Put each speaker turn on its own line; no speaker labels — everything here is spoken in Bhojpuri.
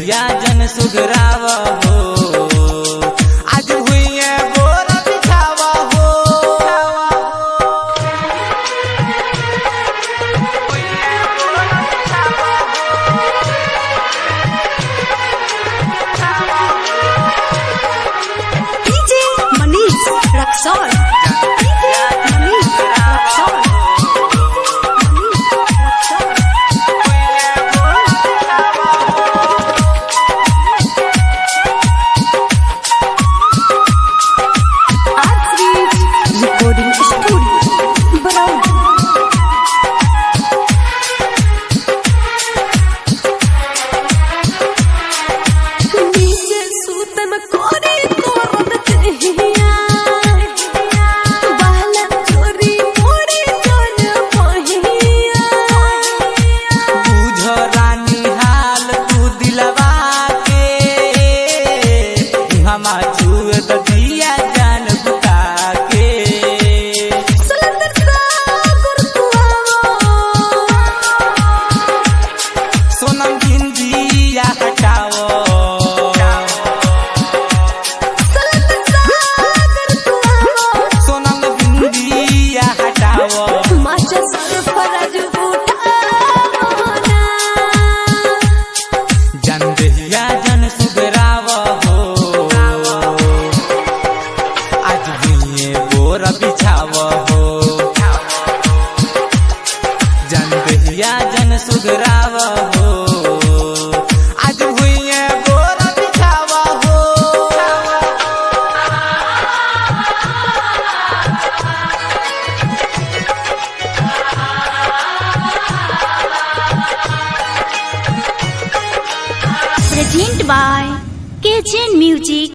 दहिया जन सुगराव हो आज हुई बोरा बिछावा हो
DJ Manish Raxaul recording studio Barauni. नीचे सूतन कोरी तोरन कहिया बाला चोरी मोड़ी जन पहिया
बुझ रानी हाल तू दिलवा के हमा छुए ददिया जान बुता के
सलंदर सागर तू आवो
सोनम बिंदिया हटाओ
सलंदर सागर तू आवो
सोनम बिंदिया हटाओ
माचा सरफराज उठाओ ना
जन दहिया जन सुगराव हो आज हुई बोरा बिछाव हो जन दहिया जन सुगराव हो आज हुई बोरा बिछाव हो
प्रेजेंट बाय KGN म्यूजिक।